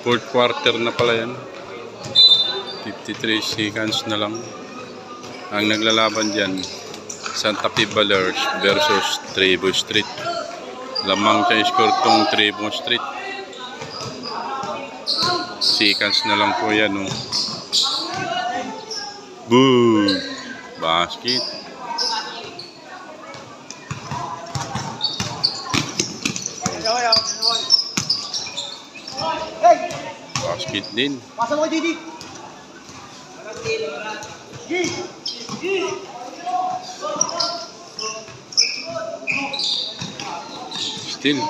Fourth quarter na pala yan. 53 seconds na lang. Ang naglalaban dyan, Santa Fe Ballers versus Trebo Street. Lamang siya score tong Trebo Street. Seconds na lang po yan. Oh. Boom! Basket. Basket din. Pasa mo, Didi. Still.